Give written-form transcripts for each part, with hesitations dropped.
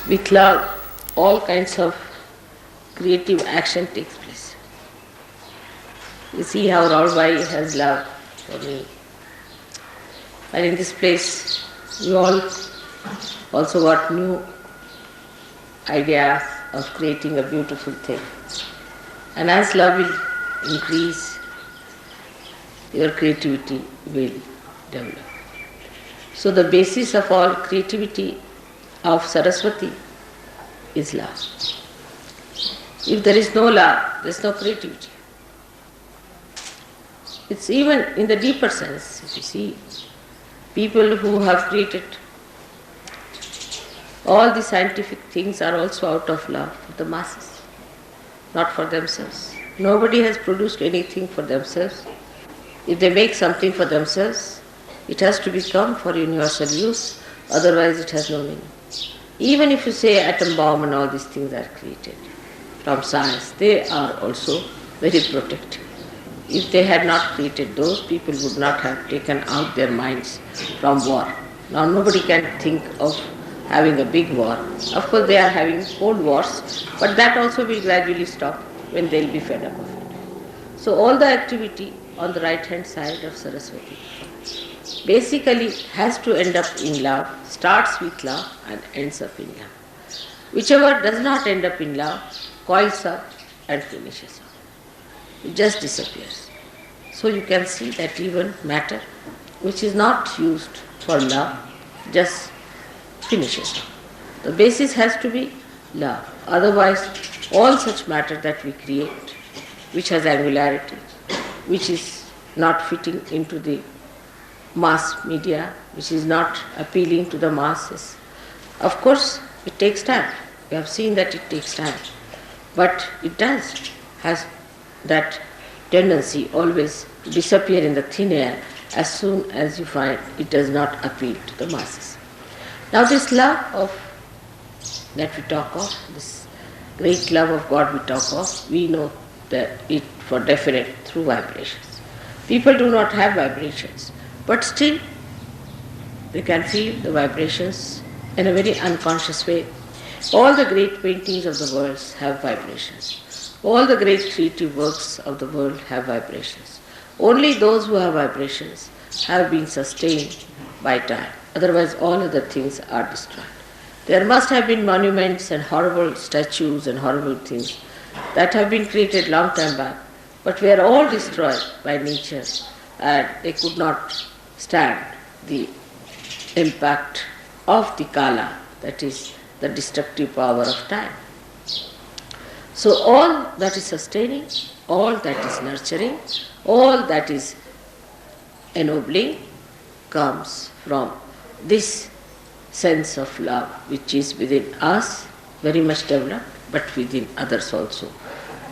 With love, all kinds of creative action takes place. You see how Raulbai has love for me. And in this place, we all also got new ideas of creating a beautiful thing. And as love will increase, your creativity will develop. So the basis of all creativity of Saraswati is love. If there is no love, there is no creativity. It's even in the deeper sense, if you see, people who have created all the scientific things are also out of love for the masses, not for themselves. Nobody has produced anything for themselves. If they make something for themselves, it has to become for universal use, otherwise it has no meaning. Even if you say atom bomb and all these things are created from science, they are also very protective. If they had not created those, people would not have taken out their minds from war. Now nobody can think of having a big war. Of course they are having cold wars, but that also will gradually stop when they will be fed up of it. So all the activity on the right hand side of Saraswati basically has to end up in love, starts with love and ends up in love. Whichever does not end up in love coils up and finishes up. It just disappears. So you can see that even matter which is not used for love just finishes up. The basis has to be love. Otherwise all such matter that we create, which has angularity, which is not fitting into the mass media, which is not appealing to the masses. Of course, it takes time. We have seen that it takes time. But it has that tendency always to disappear in the thin air as soon as you find it does not appeal to the masses. Now this love that we talk of, this great love of God we talk of, we know that it for definite through vibrations. People do not have vibrations, but still they can feel the vibrations in a very unconscious way. All the great paintings of the world have vibrations. All the great creative works of the world have vibrations. Only those who have vibrations have been sustained by time. Otherwise all other things are destroyed. There must have been monuments and horrible statues and horrible things that have been created long time back, but were all destroyed by nature and they could not stand the impact of the kala, that is the destructive power of time. So all that is sustaining, all that is nurturing, all that is ennobling comes from this sense of love which is within us, very much developed, but within others also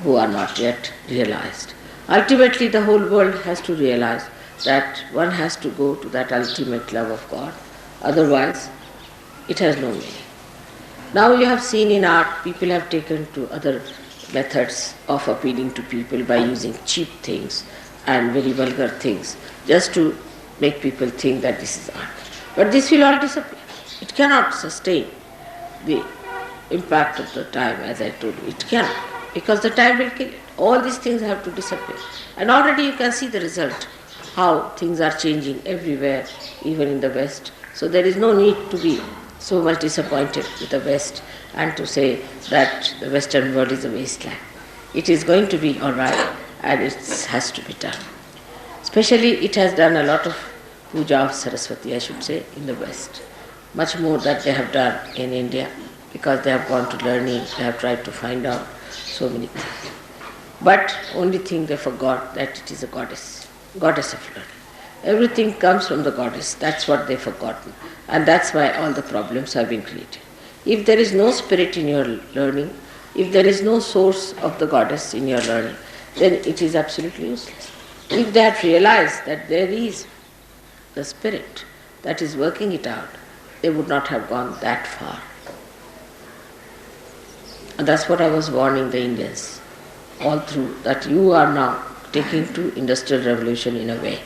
who are not yet realized. Ultimately the whole world has to realize that one has to go to that ultimate love of God, otherwise it has no meaning. Now you have seen in art, people have taken to other methods of appealing to people by using cheap things and very vulgar things, just to make people think that this is art. But this will all disappear. It cannot sustain the impact of the time, as I told you. It cannot, because the time will kill it. All these things have to disappear. And already you can see the result, how things are changing everywhere, even in the West. So there is no need to be so much disappointed with the West and to say that the Western world is a wasteland. It is going to be all right, and it has to be done. Especially it has done a lot of puja of Saraswati, I should say, in the West. Much more that they have done in India, because they have gone to learning, they have tried to find out so many things. But only thing they forgot, that it is a goddess of learning. Everything comes from the goddess, that's what they've forgotten. And that's why all the problems have been created. If there is no spirit in your learning, if there is no source of the goddess in your learning, then it is absolutely useless. If they had realized that there is the spirit that is working it out, they would not have gone that far. And that's what I was warning the Indians all through, that you are now taking to industrial revolution in a way.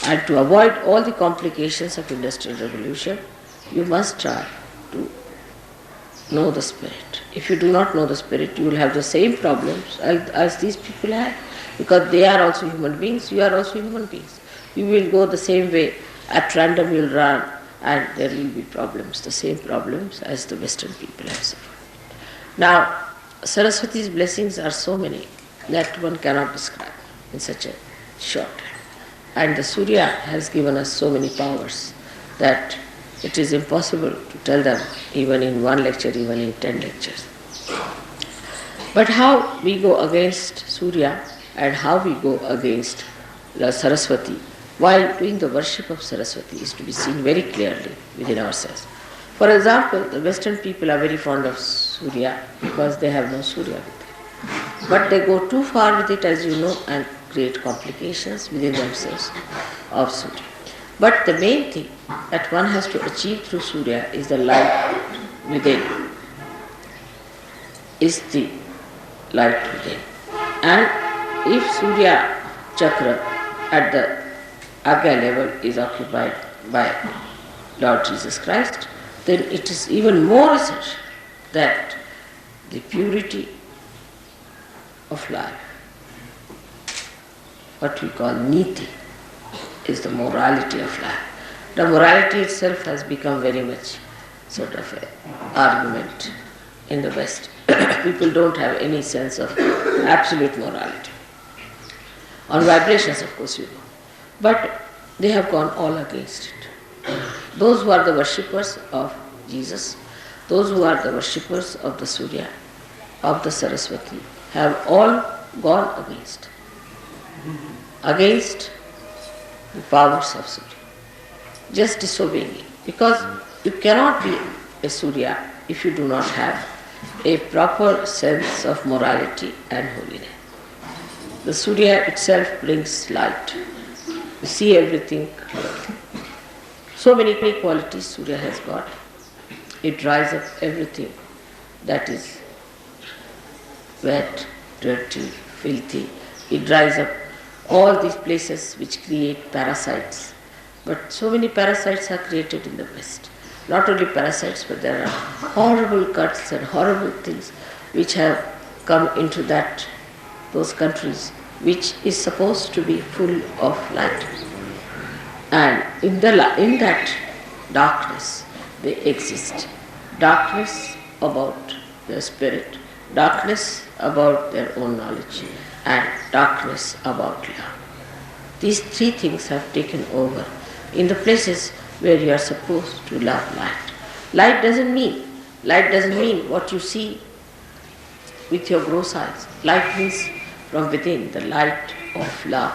And to avoid all the complications of industrial revolution, you must try to know the spirit. If you do not know the spirit, you will have the same problems as these people have, because they are also human beings, you are also human beings. You will go the same way, at random you will run, and there will be problems, the same problems as the Western people have suffered. Now, Saraswati's blessings are so many that one cannot describe in such a short time. And the Surya has given us so many powers that it is impossible to tell them even in one lecture, even in 10 lectures. But how we go against Surya and how we go against the Saraswati while doing the worship of Saraswati is to be seen very clearly within ourselves. For example, the Western people are very fond of Surya because they have no Surya with them. But they go too far with it, as you know, and create complications within themselves of Surya. But the main thing that one has to achieve through Surya is the light within. Is the light within. And if Surya Chakra at the Agya level is occupied by Lord Jesus Christ, then it is even more essential that the purity of life, what we call niti, is the morality of life. The morality itself has become very much sort of an argument in the West. People don't have any sense of absolute morality. On vibrations, of course, you know. But they have gone all against it. Those who are the worshippers of Jesus, those who are the worshippers of the Surya, of the Saraswati, have all gone against the powers of Surya, just disobeying it. Because you cannot be a Surya if you do not have a proper sense of morality and holiness. The Surya itself brings light. You see everything. So many great qualities Surya has got. It dries up everything that is wet, dirty, filthy. It dries up all these places which create parasites. But so many parasites are created in the West. Not only parasites, but there are horrible cuts and horrible things which have come into those countries, which is supposed to be full of light. And in that darkness, they exist. Darkness about their spirit, darkness about their own knowledge, and darkness about love. These three things have taken over in the places where you are supposed to love light. Light doesn't mean what you see with your gross eyes. Light means from within, the light of love.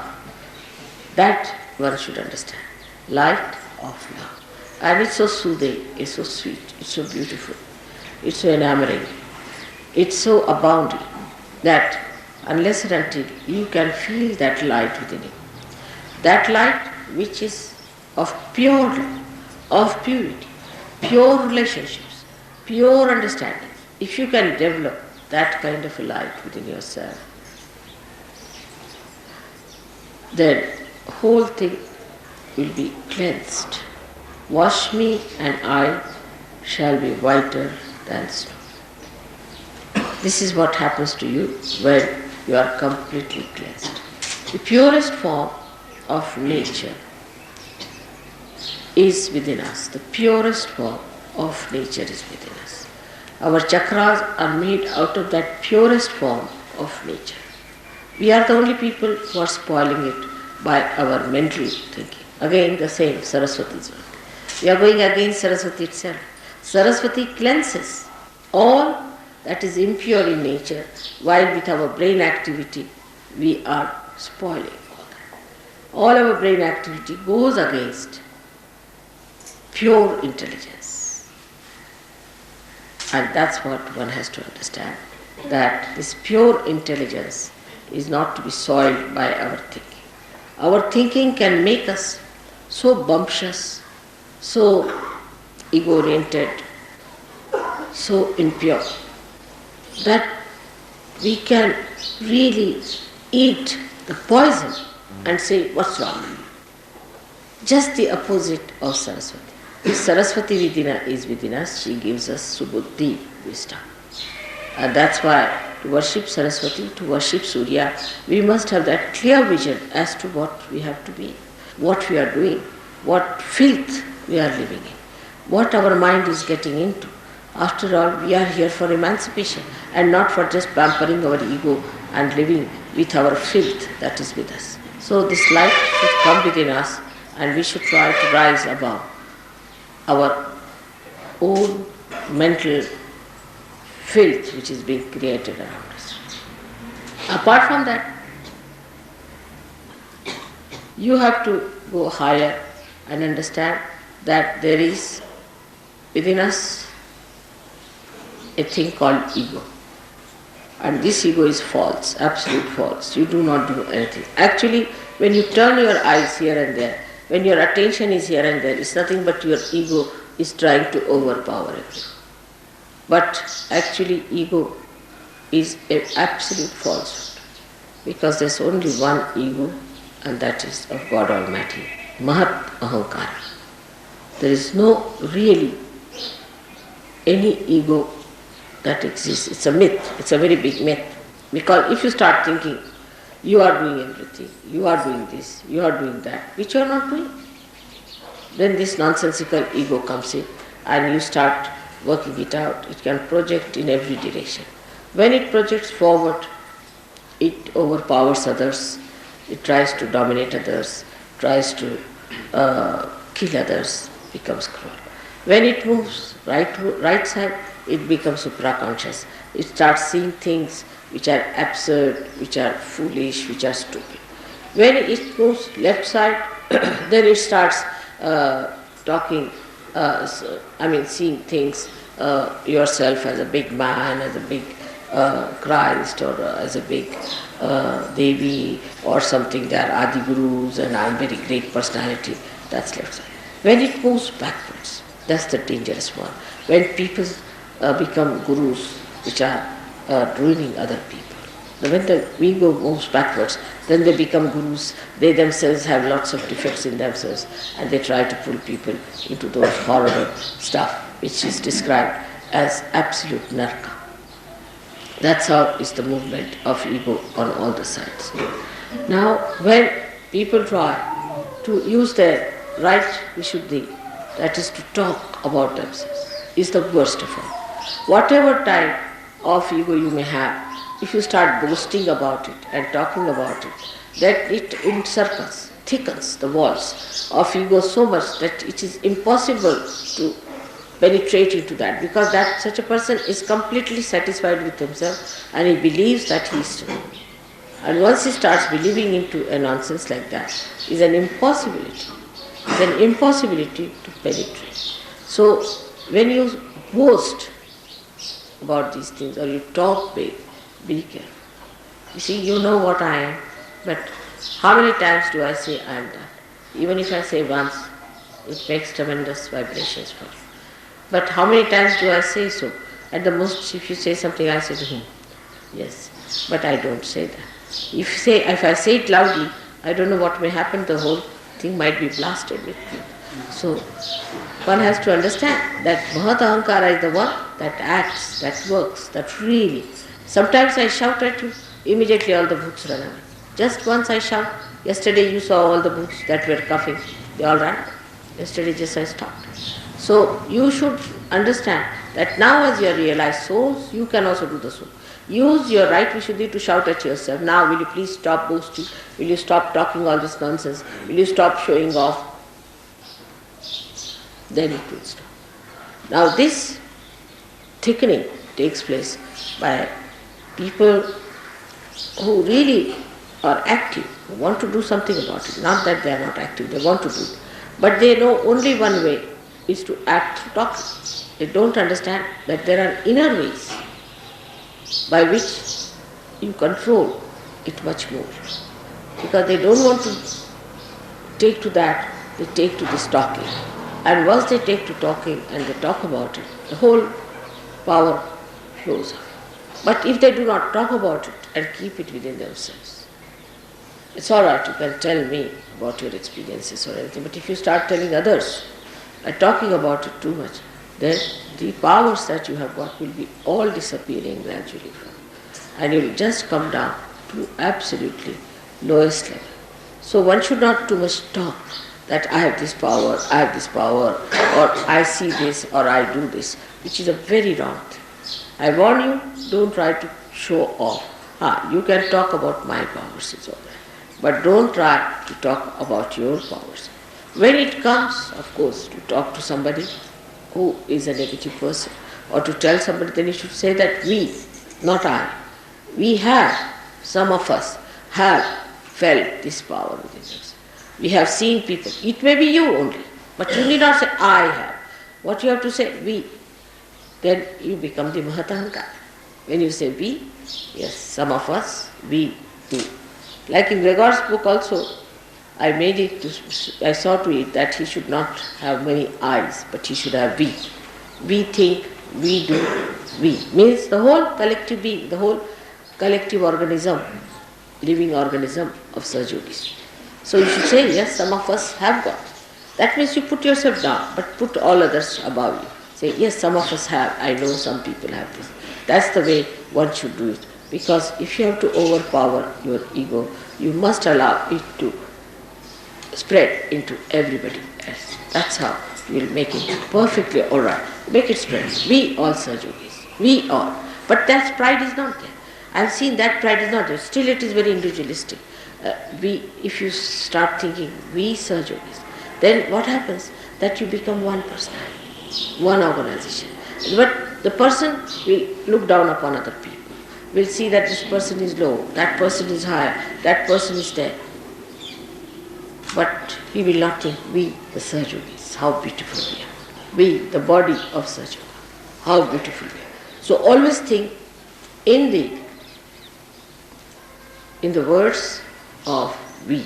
That one should understand. Light of love. And it's so soothing, it's so sweet, it's so beautiful, it's so enamoring, it's so abounding that unless and until you can feel that light within you, that light which is of pure love, of purity, pure relationships, pure understanding, if you can develop that kind of a light within yourself, then the whole thing will be cleansed. Wash me and I shall be whiter than snow. This is what happens to you when you are completely cleansed. The purest form of nature is within us. The purest form of nature is within us. Our chakras are made out of that purest form of nature. We are the only people who are spoiling it by our mental thinking. Again, the same Saraswati's work. We are going against Saraswati itself. Saraswati cleanses all that is impure in nature, while with our brain activity we are spoiling all that. All our brain activity goes against pure intelligence. And that's what one has to understand, that this pure intelligence is not to be soiled by our thinking. Our thinking can make us so bumptious, so ego-oriented, so impure, that we can really eat the poison and say, what's wrong? Just the opposite of Saraswati. If Saraswati is within us, she gives us Subuddhi, wisdom. And that's why to worship Saraswati, to worship Surya, we must have that clear vision as to what we have to be, what we are doing, what filth we are living in, what our mind is getting into. After all, we are here for emancipation and not for just pampering our ego and living with our filth that is with us. So this light should come within us and we should try to rise above our own mental filth which is being created around us. Apart from that, you have to go higher and understand that there is within us a thing called ego. And this ego is false, absolute false. You do not do anything. Actually, when you turn your eyes here and there, when your attention is here and there, it's nothing but your ego is trying to overpower everything. But actually, ego is an absolute falsehood. Because there's only one ego, and that is of God Almighty. Mahat Ahankara. There is no really any ego that exists. It's a myth. It's a very big myth. Because if you start thinking, you are doing everything, you are doing this, you are doing that, which you are not doing, then this nonsensical ego comes in and you start working it out. It can project in every direction. When it projects forward, it overpowers others, it tries to dominate others, tries to kill others, becomes cruel. When it moves right side, it becomes supraconscious. It starts seeing things which are absurd, which are foolish, which are stupid. When it moves left side, then it starts seeing things, yourself as a big man, as a big Christ, or as a big Devi, or something. They are Adi Gurus and I am very great personality. That's left side. When it moves backwards, that's the dangerous one. When people become gurus, which are ruining other people. When the ego moves backwards, then they become gurus. They themselves have lots of defects in themselves, and they try to pull people into those horrible stuff which is described as absolute narka. That's how is the movement of ego on all the sides. Now, when people try to use their right vishuddhi, that is to talk about themselves, is the worst of all. Whatever type of ego you may have, if you start boasting about it and talking about it, that it encircles, thickens the walls of ego so much that it is impossible to penetrate into that, because that such a person is completely satisfied with himself and he believes that he is true. And once he starts believing into a nonsense like that, is an impossibility. It's an impossibility to penetrate. So when you boast about these things or you talk big, be careful. You see, you know what I am, but how many times do I say I am that? Even if I say once, it makes tremendous vibrations for you. But how many times do I say so? At the most, if you say something, I say, yes, but I don't say that. If I say it loudly, I don't know what may happen, the whole thing might be blasted with me. So, one has to understand that Mahat Ahankara is the one that acts, that works, that really. Sometimes I shout at you, immediately all the boots run away. Just once I shout. Yesterday you saw all the boots that were coughing, they all ran. Yesterday just I stopped. So you should understand that now as you are realized souls, you can also do the soul. Use your right vishuddhi to shout at yourself. Now will you please stop boasting? Will you stop talking all this nonsense? Will you stop showing off? Then it will stop. Now this thickening takes place by people who really are active, who want to do something about it. Not that they are not active, they want to do it. But they know only one way is to act through talking. They don't understand that there are inner ways by which you control it much more. Because they don't want to take to that, they take to this talking. And once they take to talking and they talk about it, the whole power flows up. But if they do not talk about it and keep it within themselves, it's all right, you can tell me about your experiences or anything, but if you start telling others talking about it too much, then the powers that you have got will be all disappearing gradually. And you will just come down to absolutely lowest level. So one should not too much talk that I have this power, or I see this, or I do this, which is a very wrong thing. I warn you, don't try to show off. You can talk about my powers, it's all right. But don't try to talk about your powers. When it comes, of course, to talk to somebody who is a negative person, or to tell somebody, then you should say that we, not I, we have, some of us have felt this power within us. We have seen people. It may be you only, but you need not say I have. What you have to say, we. Then you become the Mahatahankara. When you say we, yes, some of us, we do. Like in Gregor's book also, I saw to it that he should not have many I's, but he should have we. We think, we do, we. Means the whole collective being, the whole collective organism, living organism of Sahajogis. So you should say, yes, some of us have got. That means you put yourself down, but put all others above you. Say, yes, some of us have. I know some people have this. That's the way one should do it. Because if you have to overpower your ego, you must allow it to spread into everybody else. That's how you will make it perfectly alright. Make it spread. We all Sahajogis. We all. But that pride is not there. I have seen that pride is not there. Still it is very individualistic. If you start thinking we Sahajogis, then what happens? That you become one personality, one organization. But the person will look down upon other people, will see that this person is low, that person is high, that person is there. But he will not think we, the Sahajogis, how beautiful we are. We, the body of Sahaja, how beautiful we are. So always think in the words of we.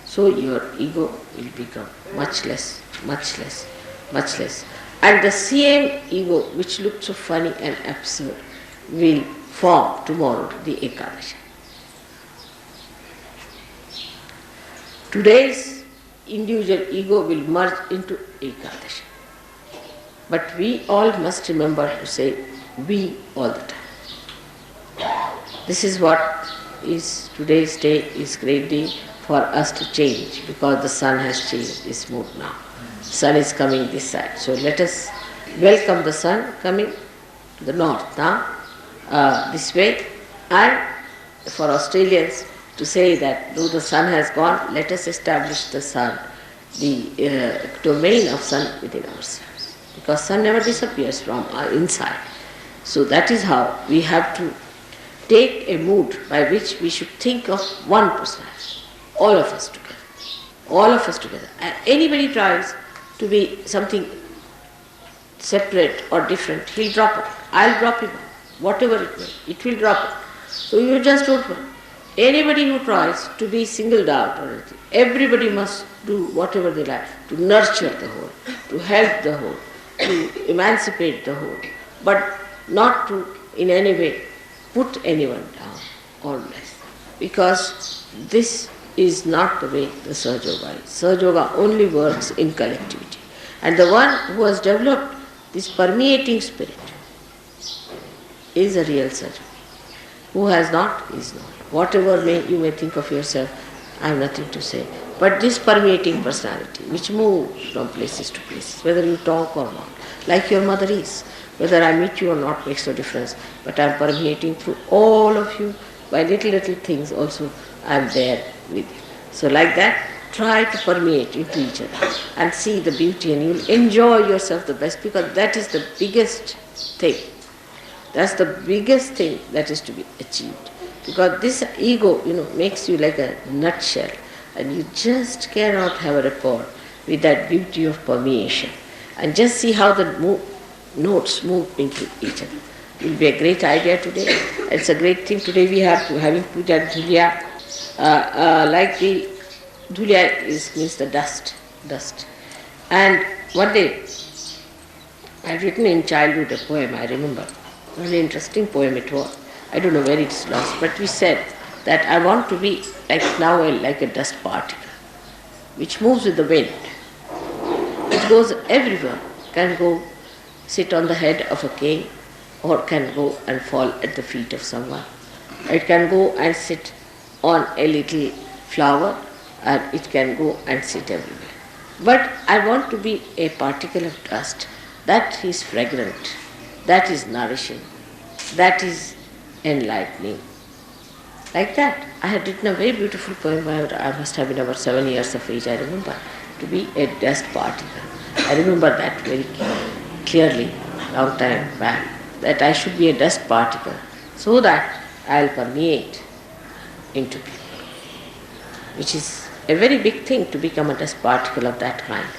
So your ego will become much less, much less, much less. And the same ego which looked so funny and absurd will form tomorrow the Ekadashi. Today's individual ego will merge into Ekadashi. But we all must remember to say we all the time. This is what is today's day is great day for us to change, because the sun has changed its mood now. The sun is coming this side. So let us welcome the sun coming to the north now, this way. And for Australians to say that though the sun has gone, let us establish the sun, the domain of sun within ourselves. Because sun never disappears from our inside. So that is how we have to take a mood by which we should think of one personality, all of us together. All of us together. And anybody tries to be something separate or different, he'll drop it. I'll drop him. Whatever it may, it will drop it. So you just don't want. Anybody who tries to be singled out or anything, everybody must do whatever they like to nurture the whole, to help the whole, to emancipate the whole, but not to in any way put anyone down or less. Because this is not the way the Sahaja is. Sahaja only works in collectivity. And the one who has developed this permeating spirit is a real Sahaja. Who has not is not. Whatever you may think of yourself, I have nothing to say. But this permeating personality, which moves from places to places, whether you talk or not, like your mother is, whether I meet you or not makes no difference, but I am permeating through all of you. By little things also I am there with you. So like that, try to permeate into each other and see the beauty, and you will enjoy yourself the best, because that is the biggest thing. That's the biggest thing that is to be achieved. Because this ego, makes you like a nutshell, and you just cannot have a rapport with that beauty of permeation. And just see how the notes move into each other. It will be a great idea today. It's a great thing today we have to having puja Dhulia. Like the Dhulia means the dust. And one day I had written in childhood a poem, I remember. A very interesting poem it was. I don't know where it's lost, but we said that I want to be like a dust particle, which moves with the wind. It goes everywhere, can go sit on the head of a king, or can go and fall at the feet of someone. It can go and sit on a little flower, and it can go and sit everywhere. But I want to be a particle of dust. That is fragrant, that is nourishing, that is enlightening. Like that. I had written a very beautiful poem. I must have been about 7 years of age, I remember, to be a dust particle. I remember that very clearly, long time back, that I should be a dust particle so that I'll permeate into people, which is a very big thing to become a dust particle of that kind.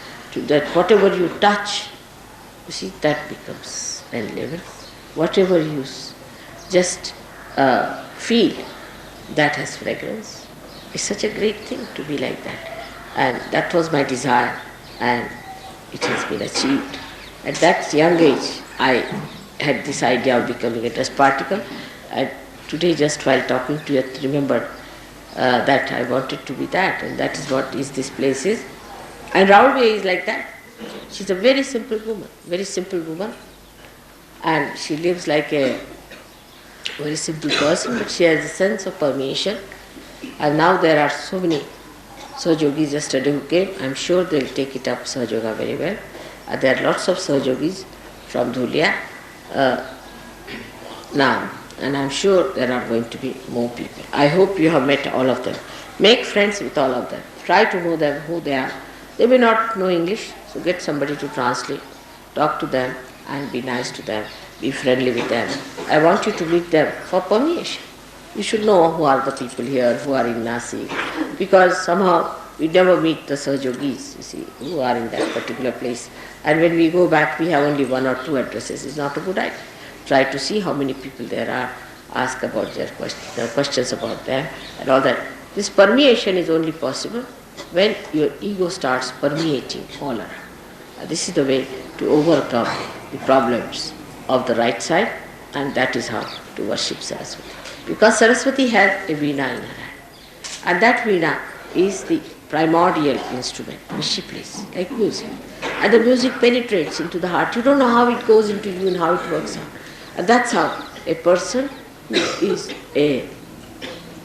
That whatever you touch, you see, that becomes enlivened. Whatever you just feel, that has fragrance. It's such a great thing to be like that. And that was my desire, and it has been achieved. At that young age, I had this idea of becoming a dust particle. And today, just while talking to you, I remembered that I wanted to be that, and that is what this place is. And Raulve is like that. She's a very simple woman, and she lives like a very simple person, but she has a sense of permeation. And now there are so many Sahajogis yesterday who came. I'm sure they'll take it up, Sahaja very well. There are lots of Sahajogis from Dhulia now, and I'm sure there are going to be more people. I hope you have met all of them. Make friends with all of them. Try to know them, who they are. They may not know English, so get somebody to translate. Talk to them and be nice to them. Be friendly with them. I want you to meet them for permeation. You should know who are the people here, who are in Nasik, because somehow we never meet the Sahajogis, you see, who are in that particular place. And when we go back, we have only 1 or 2 addresses. It's not a good idea. Try to see how many people there are. Ask about their questions about them and all that. This permeation is only possible when your ego starts permeating all around. This is the way to overcome the problems of the right side, and that is how to worship Saraswati. Because Saraswati has a veena in her hand, and that veena is the primordial instrument which she plays, like music. And the music penetrates into the heart. You don't know how it goes into you and how it works out. And that's how a person who is a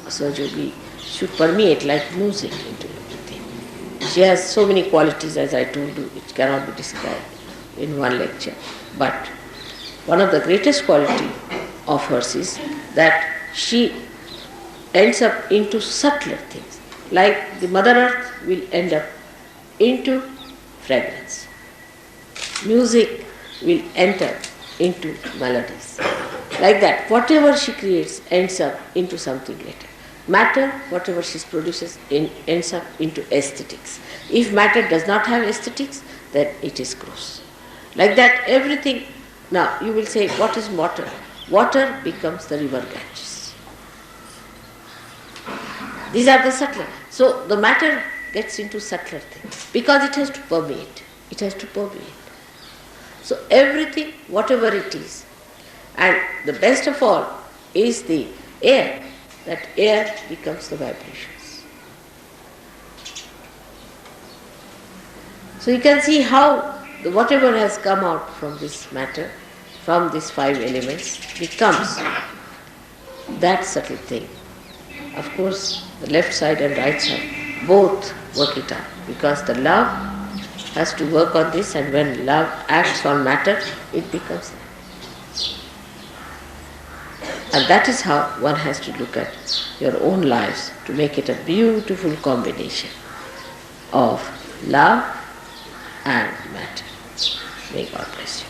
Sahajogi should permeate like music into everything. She has so many qualities, as I told you, which cannot be described in one lecture. But one of the greatest qualities of hers is that she ends up into subtler things. Like the Mother Earth will end up into fragrance. Music will enter into melodies. Like that, whatever she creates ends up into something later. Matter, whatever she produces, ends up into aesthetics. If matter does not have aesthetics, then it is gross. Like that, everything. Now, you will say, what is water? Water becomes the river Ganges. These are the subtler. So, the matter gets into subtler things because it has to permeate. It has to permeate. So, everything, whatever it is, and the best of all is the air. That air becomes the vibrations. So, you can see how whatever has come out from this matter, from these 5 elements, becomes that subtle thing. Of course, the left side and right side both work it out, because the love has to work on this, and when love acts on matter, it becomes that. And that is how one has to look at your own lives to make it a beautiful combination of love and matter. May God bless you.